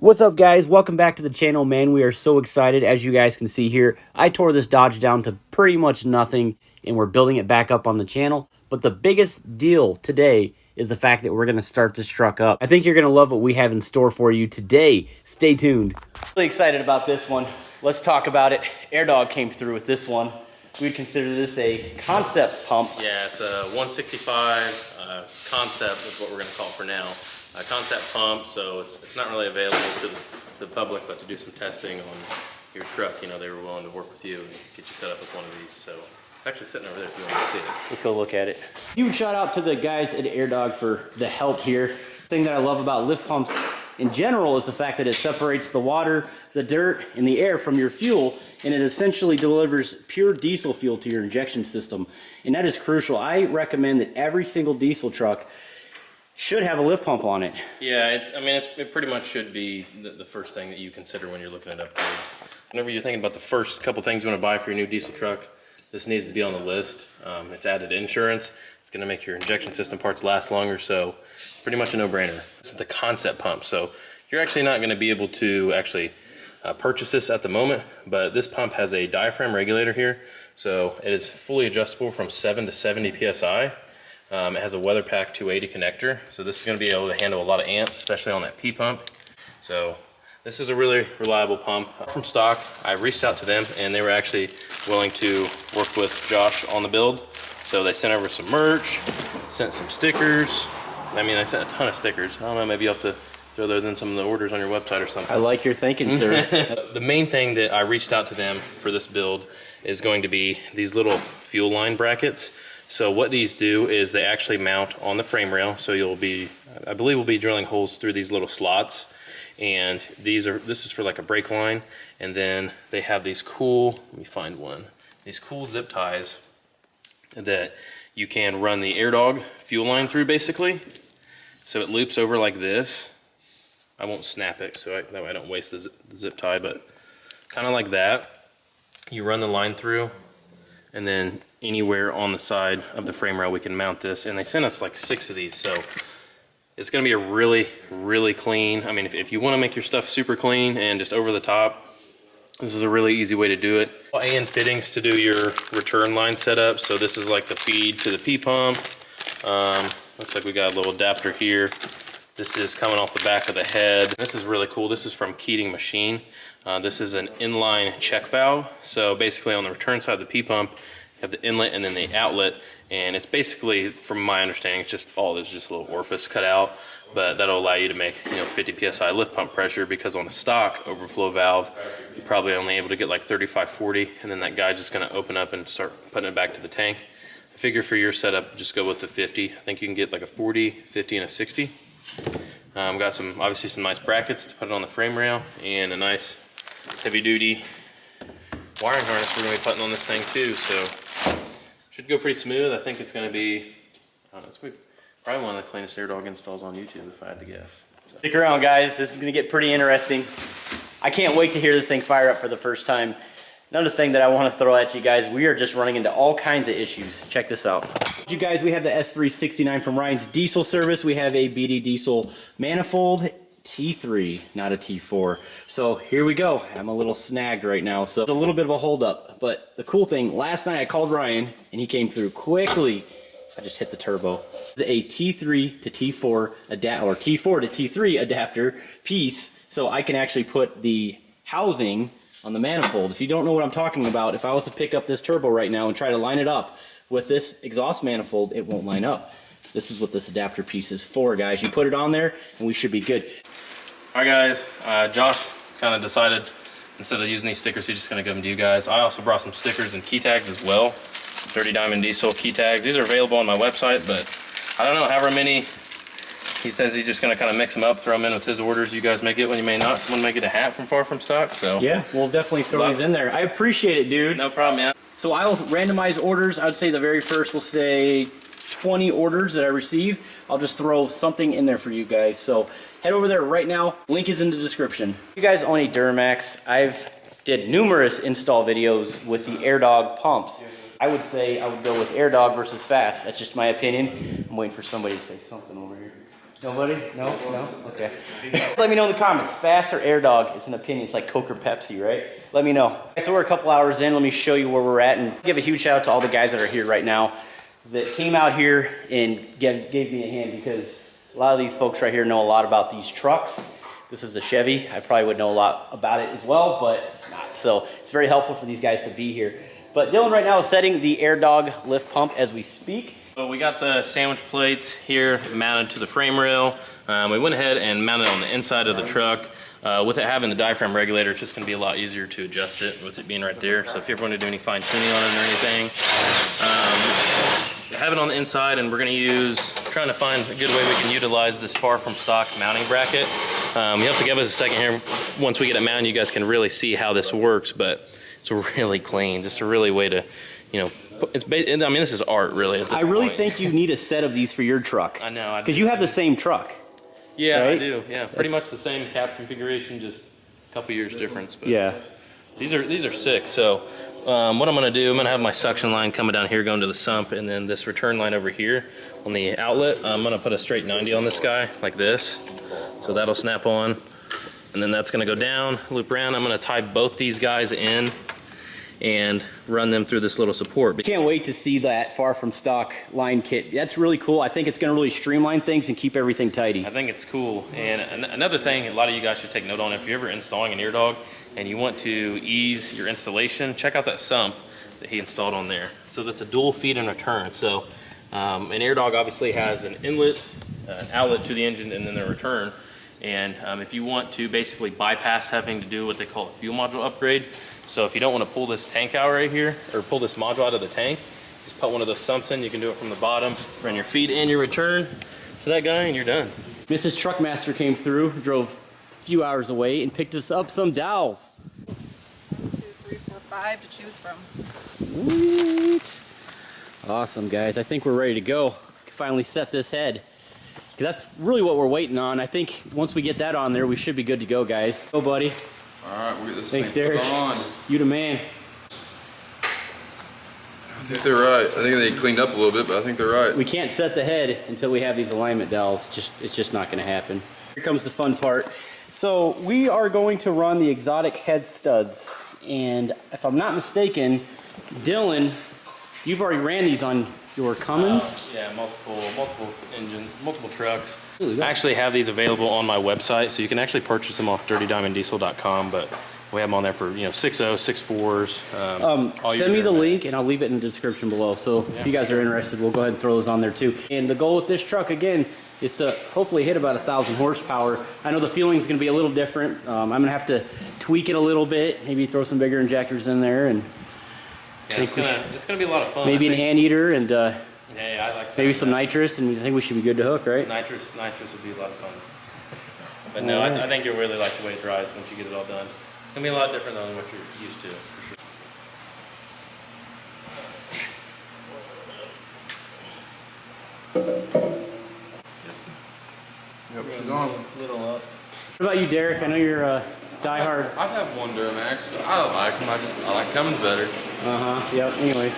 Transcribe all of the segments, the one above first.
What's up, guys? Welcome back to the channel, man. We are so excited. As you guys can see here, I tore this Dodge down to pretty much nothing, and we're building it back up on the channel. But the biggest deal today is the fact that we're going to start this truck up. I think you're going to love what we have in store for you today. Stay tuned. Really excited about this one. Let's talk about it. AirDog came through with this one. We'd consider this a concept pump. Yeah, it's a 165 concept is what we're going to call it for now. A concept pump, so it's not really available to the public, but to do some testing on your truck, you know, they were willing to work with you and get you set up with one of these. So it's actually sitting over there if you want to see it. Let's go look at it. Huge shout out to the guys at AirDog for the help here. The thing that I love about lift pumps in general is the fact that it separates the water, the dirt, and the air from your fuel, and it essentially delivers pure diesel fuel to your injection system. And that is crucial. I recommend that every single diesel truck should have a lift pump on it. Yeah, it pretty much should be the first thing that you consider when you're looking at upgrades. Whenever you're thinking about the first couple things you want to buy for your new diesel truck, this needs to be on the list. It's added insurance. It's going to make your injection system parts last longer, so it's pretty much a no-brainer. This is the concept pump, so you're actually not going to be able to actually purchase this at the moment, but this pump has a diaphragm regulator here, so it is fully adjustable from 7 to 70 psi. It has a WeatherPack 280 connector, so this is going to be able to handle a lot of amps, especially on that P pump. So this is a really reliable pump. From stock, I reached out to them and they were actually willing to work with Josh on the build. So they sent over some merch, sent some stickers. I mean, I sent a ton of stickers. I don't know, maybe you'll have to throw those in some of the orders on your website or something. I like your thinking, sir. The main thing that I reached out to them for this build is going to be these little fuel line brackets. So what these do is they actually mount on the frame rail. So I believe we'll be drilling holes through these little slots. And this is for like a brake line. And then they have these cool, let me find one, these cool zip ties that you can run the AirDog fuel line through basically. So it loops over like this. I won't snap it so that way I don't waste the zip tie, but kind of like that. You run the line through, and then anywhere on the side of the frame rail we can mount this. And they sent us like 6 of these, so it's going to be a really, really clean. I mean, if you want to make your stuff super clean and just over the top, this is a really easy way to do it. And fittings to do your return line setup. So this is like the feed to the P pump. Looks like we got a little adapter here. This is coming off the back of the head. This is really cool. This is from Keating Machine. This is an inline check valve. So basically on the return side of the P pump, you have the inlet and then the outlet. And it's basically, from my understanding, it's just a little orifice cut out. But that'll allow you to make 50 psi lift pump pressure, because on a stock overflow valve, you're probably only able to get like 35, 40. And then that guy's just going to open up and start putting it back to the tank. I figure for your setup, just go with the 50. I think you can get like a 40, 50, and a 60. Got obviously some nice brackets to put it on the frame rail, and a nice heavy duty wiring harness we're going to be putting on this thing too, so should go pretty smooth. I think it's going to be, I don't know, it's probably one of the cleanest AirDog installs on YouTube if I had to guess. So. Stick around, guys. This is going to get pretty interesting. I can't wait to hear this thing fire up for the first time. Another thing that I want to throw at you guys, we are just running into all kinds of issues. Check this out. You guys, we have the S369 from Ryan's Diesel Service. We have a BD Diesel manifold, T3, not a T4. So here we go. I'm a little snagged right now, so it's a little bit of a holdup. But the cool thing, last night I called Ryan and he came through quickly. I just hit the turbo. It's a T3 to T4 or T4 to T3 adapter piece, so I can actually put the housing on the manifold. If you don't know what I'm talking about, if I was to pick up this turbo right now and try to line it up with this exhaust manifold, it won't line up. This is what this adapter piece is for, guys. You put it on there and we should be good. All right, guys, Josh kind of decided instead of using these stickers, he's just going to give them to you guys. I also brought some stickers and key tags as well. Dirty Diamond Diesel key tags. These are available on my website, but I don't know, however many. He says he's just going to kind of mix them up, throw them in with his orders. You guys may get one, you may not. Someone may get a hat from Far From Stock. So yeah, we'll definitely throw these in there. I appreciate it, dude. No problem, man. So I'll randomize orders. I would say the very first, we'll say 20 orders that I receive. I'll just throw something in there for you guys. So head over there right now. Link is in the description. If you guys own a Duramax, I've did numerous install videos with the AirDog pumps. I would say I would go with AirDog versus FASS. That's just my opinion. I'm waiting for somebody to say something over here. Nobody? No? Okay. Let me know in the comments. FASS or Air Dog? It's an opinion. It's like Coke or Pepsi, right? Let me know. So we're a couple hours in. Let me show you where we're at and give a huge shout out to all the guys that are here right now that came out here and gave me a hand, because a lot of these folks right here know a lot about these trucks. This is a Chevy. I probably would know a lot about it as well, but it's not. So it's very helpful for these guys to be here. But Dylan right now is setting the Air Dog lift pump as we speak. So we got the sandwich plates here mounted to the frame rail. We went ahead and mounted on the inside of the truck. With it having the diaphragm regulator, it's just going to be a lot easier to adjust it with it being right there. So if you ever want to do any fine tuning on it or anything, have it on the inside, and we're going to trying to find a good way we can utilize this far from stock mounting bracket. You have to give us a second here. Once we get it mounted, you guys can really see how this works, but it's really clean. Just a really way to, I mean, this is art, really. I really think you need a set of these for your truck. I know. Because you have the same truck. Yeah, right? I do. Yeah, pretty much the same cab configuration, just a couple years difference. But yeah. These are sick. So what I'm going to do, I'm going to have my suction line coming down here going to the sump, and then this return line over here on the outlet. I'm going to put a straight 90 on this guy like this. So that'll snap on. And then that's going to go down, loop around. I'm going to tie both these guys in and run them through this little support. Can't wait to see that far from stock line kit. That's really cool. I think it's going to really streamline things and keep everything tidy. I think it's cool. And another thing a lot of you guys should take note on, if you're ever installing an Air Dog and you want to ease your installation, check out that sump that he installed on there. So that's a dual feed and return. So an Air Dog obviously has an inlet, an outlet to the engine, and then a return. And if you want to basically bypass having to do what they call a fuel module upgrade, so if you don't want to pull this tank out right here, or pull this module out of the tank, just put one of those sumps in. You can do it from the bottom, run your feed and your return to that guy, and you're done. Mrs. Truckmaster came through, drove a few hours away, and picked us up some dowels. 1, 2, 3, 4, 5 to choose from. Sweet. Awesome, guys. I think we're ready to go. Finally set this head. Because that's really what we're waiting on. I think once we get that on there, we should be good to go, guys. Go, buddy. All right, we'll get this Thanks, thing Derek. put on. You the man. I think they're right. I think they cleaned up a little bit, but I think they're right. We can't set the head until we have these alignment dowels. It's just not going to happen. Here comes the fun part. So we are going to run the exotic head studs. And if I'm not mistaken, Dylan, you've already ran these on your Cummins? Yeah, multiple engine, multiple trucks. I actually have these available on my website, so you can actually purchase them off dirtydiamonddiesel.com, but we have them on there for 6.0, 6.4s. Send me the link and I'll leave it in the description below. So if you guys are interested, we'll go ahead and throw those on there too. And the goal with this truck, again, is to hopefully hit about 1,000 horsepower. I know the feeling is going to be a little different. I'm going to have to tweak it a little bit, maybe throw some bigger injectors in there, and yeah, it's gonna be a lot of fun. maybe an anteater and yeah, I like maybe some nitrous, and I think we should be good to hook, right? Nitrous would be a lot of fun. But no, I think you'll really like the way it dries once you get it all done. It's gonna be a lot different than what you're used to, for sure. Yep, she's on. Little up. What about you, Derek? I know you're diehard. I have one Duramax, but I don't like them. I like Cummins better. Yep. Anyway,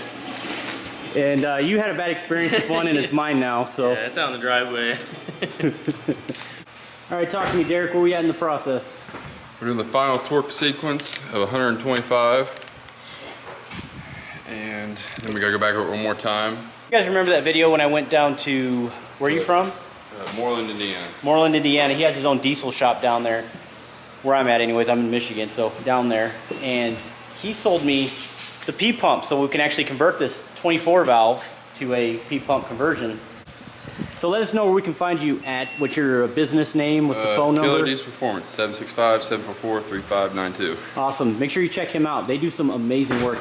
and you had a bad experience with one, and it's mine now. So. Yeah, it's out in the driveway. All right, talk to me, Derek. Where we at in the process? We're doing the final torque sequence of 125. And then we gotta go back over it one more time. You guys remember that video when I went down to, where are you from? Moreland, Indiana. Moreland, Indiana. He has his own diesel shop down there. Where I'm at anyways, I'm in Michigan, so down there. And he sold me the P-pump, so we can actually convert this 24 valve to a P-pump conversion. So let us know where we can find you at. What's your business name? What's the phone number? Killer Diesel Performance, 765-744-3592. Awesome. Make sure you check him out. They do some amazing work.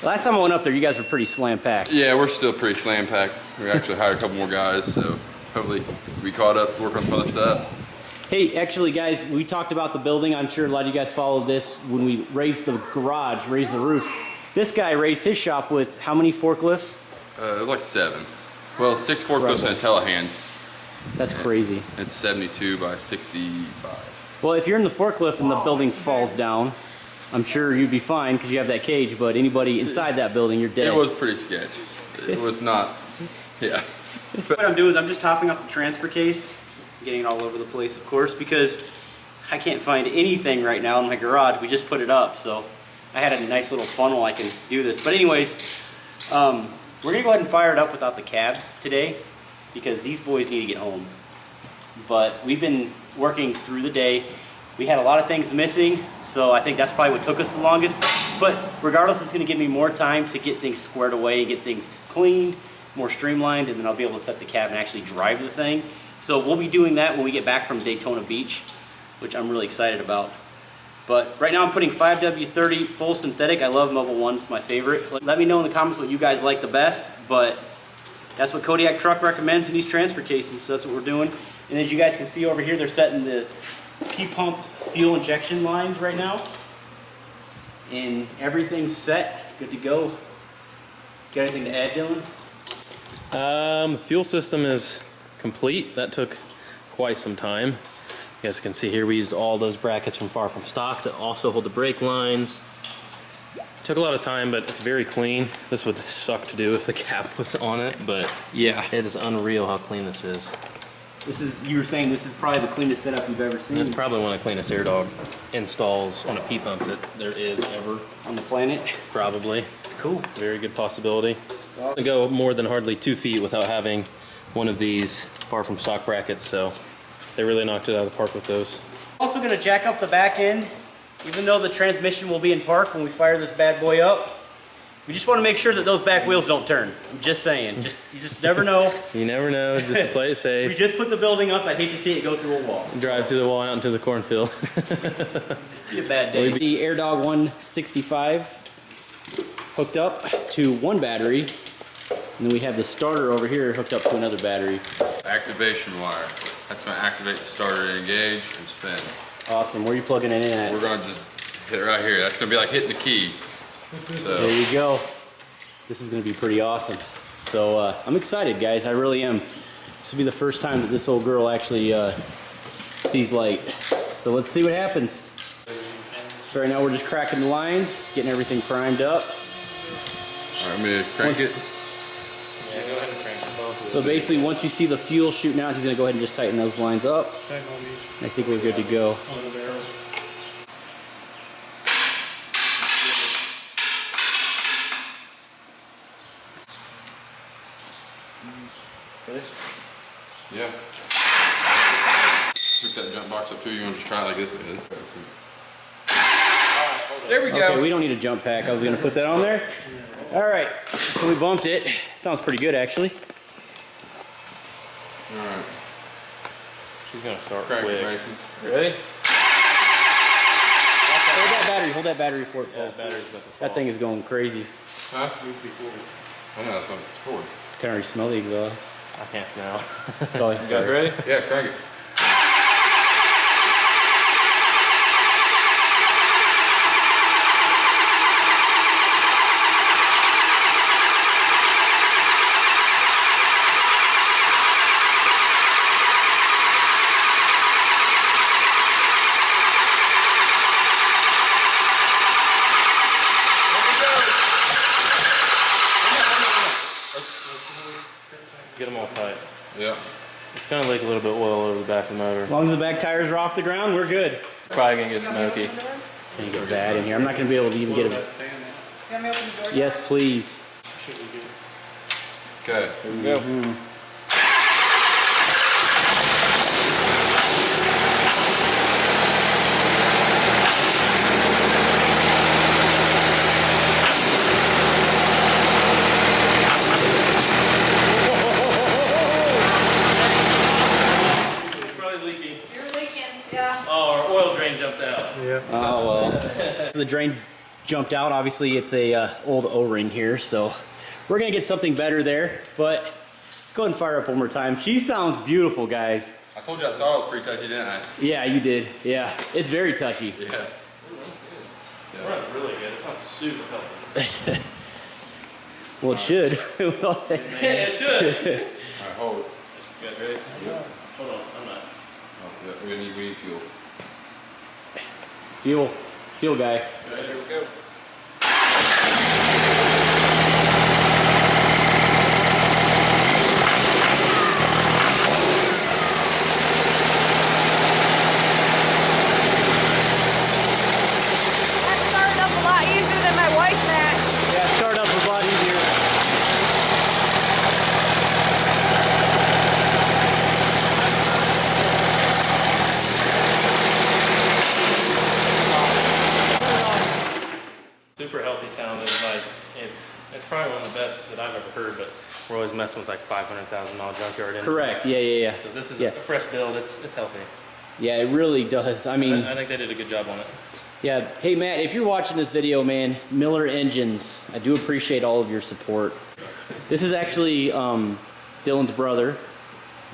Last time I went up there, you guys were pretty slam-packed. Yeah, we're still pretty slam-packed. We actually hired a couple more guys, so hopefully we caught up, work on some other stuff. Hey, actually, guys, we talked about the building. I'm sure a lot of you guys followed this when we raised the garage, raised the roof. This guy raised his shop with how many forklifts? It was like 7. Well, 6 forklifts and a telehand. That's crazy. It's 72 by 65. Well, if you're in the forklift and the building falls down, I'm sure you'd be fine because you have that cage, but anybody inside that building, you're dead. It was pretty sketch. It was not, yeah. What I'm doing is I'm just topping off the transfer case getting it all over the place, of course, because I can't find anything right now in my garage. We just put it up, so I had a nice little funnel I can do this. But anyways, we're gonna go ahead and fire it up without the cab today because these boys need to get home. But we've been working through the day. We had a lot of things missing, so I think that's probably what took us the longest. But regardless, it's gonna give me more time to get things squared away and get things cleaned, more streamlined, and then I'll be able to set the cab and actually drive the thing. So we'll be doing that when we get back from Daytona Beach, which I'm really excited about. But right now I'm putting 5W30 full synthetic. I love Mobil 1, it's my favorite. Let me know in the comments what you guys like the best, but that's what Kodiak Truck recommends in these transfer cases, so that's what we're doing. And as you guys can see over here, they're setting the P-pump fuel injection lines right now. And everything's set, good to go. Got anything to add, Dylan? Fuel system is complete. That took quite some time. You guys can see here we used all those brackets from Far From Stock to also hold the brake lines. Took a lot of time, but it's very clean. This would suck to do if the cap was on it, but yeah, it is unreal how clean this is. This is, you were saying this is probably the cleanest setup you've ever seen. It's probably one of the cleanest air dog installs on a P-pump that there is ever. On the planet. Probably. It's cool. Very good possibility. To go more than hardly 2 feet without having one of these Far From Stock brackets, so they really knocked it out of the park with those. Also gonna jack up the back end, even though the transmission will be in park when we fire this bad boy up. We just want to make sure that those back wheels don't turn. I'm just saying, you just never know. You never know, just to play it safe. We just put the building up, I'd hate to see it go through a wall. Drive through the wall out into the cornfield. Be a bad day. The AirDog 165 hooked up to one battery, and then we have the starter over here hooked up to another battery. Activation wire. That's gonna activate the starter to engage and spin. Awesome, where are you plugging it in at? We're gonna just hit it right here. That's gonna be like hitting the key. So. There you go. This is gonna be pretty awesome. So I'm excited, guys, I really am. This will be the first time that this old girl actually sees light. So let's see what happens. So right now we're just cracking the lines, getting everything primed up. All right, I'm gonna crank it. Yeah, go ahead and crank them both. So basically, once you see the fuel shooting out, he's gonna go ahead and just tighten those lines up. I think we're good to go. Yeah. Pick that jump box up too. You want to just try it like this? There we go. Okay, we don't need a jump pack. I was gonna put that on there. All right, so we bumped it. Sounds pretty good, actually. All right. She's gonna start Crank quick. it, Mason. Ready? Hold that battery for it. Yeah, the battery's about to fall. That thing is going crazy. Huh? I know that's what it's for. Can already smell the exhaust. I can't smell. Sorry. You guys ready? Yeah, crank it. Get them all tight. Yeah. It's gonna leak a little bit oil over the back of the motor. As long as the back tires are off the ground, we're good. Probably gonna get smoky. Can you get that in here? I'm not gonna be able to even get it. You want me to open the door? Yes, please. Okay. Here we go. Jumped out. Yeah. Oh well. The drain jumped out. Obviously, it's a old O-ring here, so we're gonna get something better there. But let's go ahead and fire up one more time. She sounds beautiful, guys. I told you I thought it was pretty touchy, didn't I? Yeah, you did. Yeah, it's very touchy. Yeah. It runs really good. It's not super comfortable. Well, it should. It should. Alright, hold it. You guys ready? Yeah. Hold on, I'm not. Oh, yeah, we need fuel. Fuel guy. Okay, here we go. messing with like $500,000 junkyard engine. Correct. Yeah. So this is a fresh build. It's healthy. Yeah, it really does. I mean, I think they did a good job on it. yeah. Hey, Matt, if you're watching this video, man, Miller Engines, I do appreciate all of your support. This is actually Dylan's brother.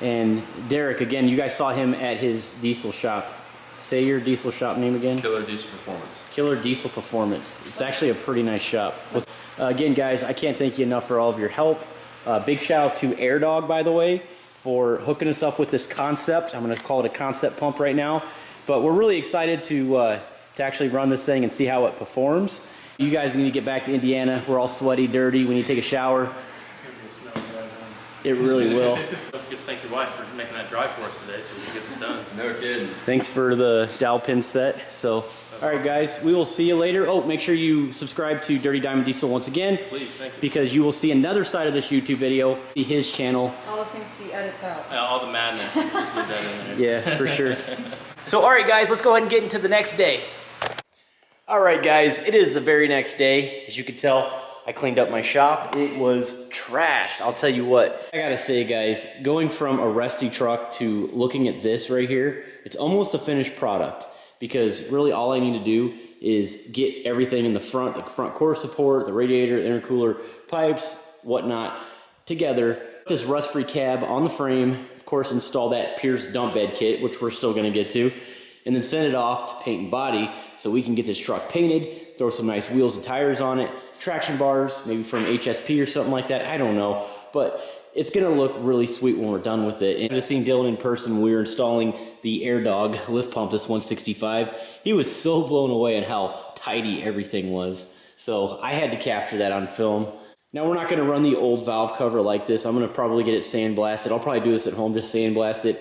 And Derek, again, you guys saw him at his diesel shop. Say your diesel shop name again. Killer Diesel Performance. Killer Diesel Performance. It's actually a pretty nice shop. Again, guys, I can't thank you enough for all of your help. Big shout out to AirDog, by the way, for hooking us up with this concept. I'm going to call it a concept pump right now. But we're really excited to actually run this thing and see how it performs. You guys need to get back to Indiana. We're all sweaty, dirty. We need to take a shower. It's going to be smelling right now. It really will. Don't forget to thank your wife for making that drive for us today so we can get this done. No kidding. Thanks for the dowel pin set. So, all right, guys, we will see you later. Oh, make sure you subscribe to Dirty Diamond Diesel once again. Please, thank you. Because you will see another side of this YouTube video, see his channel. All the things he edits out. All the madness, just leave that in there. Yeah, for sure. So, all right, guys, let's go ahead and get into the next day. All right, guys, it is the very next day. As you can tell, I cleaned up my shop. It was trashed. I'll tell you what. I gotta say, guys, going from a rusty truck to looking at this right here, it's almost a finished product because really all I need to do is get everything in the front core support, the radiator, the intercooler, pipes, whatnot, together. Put this rust-free cab on the frame, of course, install that Pierce dump bed kit, which we're still gonna get to, and then send it off to paint and body so we can get this truck painted, throw some nice wheels and tires on it, traction bars, maybe from HSP or something like that, I don't know, but it's gonna look really sweet when we're done with it. And just seeing Dylan in person when we were installing the AirDog lift pump, this 165, he was so blown away at how tidy everything was. So I had to capture that on film. Now we're not gonna run the old valve cover like this. I'm gonna probably get it sandblasted. I'll probably do this at home, just sandblast it.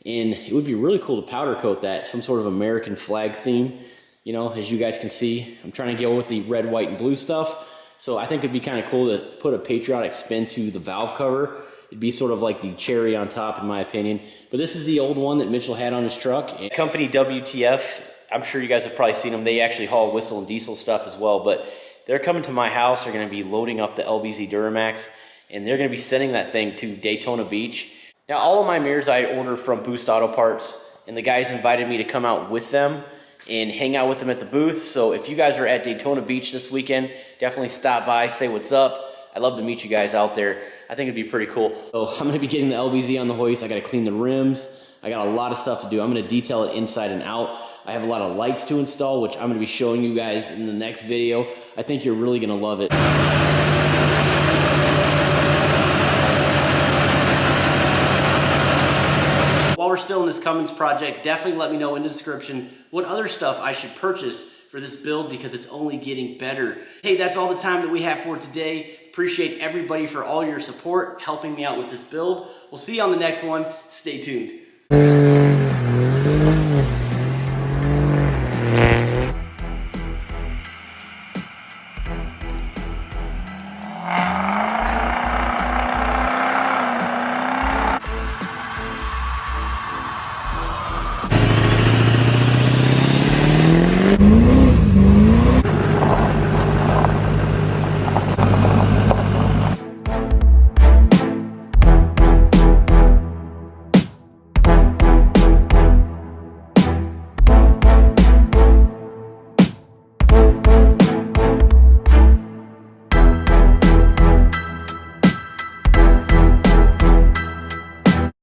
And it would be really cool to powder coat that, some sort of American flag theme. You know, as you guys can see, I'm trying to go with the red, white, and blue stuff. So I think it'd be kind of cool to put a patriotic spin to the valve cover. It'd be sort of like the cherry on top, in my opinion. But this is the old one that Mitchell had on his truck. And company WTF, I'm sure you guys have probably seen them. They actually haul whistle and diesel stuff as well. But they're coming to my house. They're going to be loading up the LBZ Duramax. And they're going to be sending that thing to Daytona Beach. Now, all of my mirrors I order from Boost Auto Parts. And the guys invited me to come out with them and hang out with them at the booth. So if you guys are at Daytona Beach this weekend, definitely stop by, say what's up. I'd love to meet you guys out there. I think it'd be pretty cool. So I'm gonna be getting the LBZ on the hoist. I gotta clean the rims. I got a lot of stuff to do. I'm gonna detail it inside and out. I have a lot of lights to install, which I'm gonna be showing you guys in the next video. I think you're really gonna love it. While we're still in this Cummins project, definitely let me know in the description what other stuff I should purchase for this build because it's only getting better. Hey, that's all the time that we have for today. Appreciate everybody for all your support, helping me out with this build. We'll see you on the next one. Stay tuned.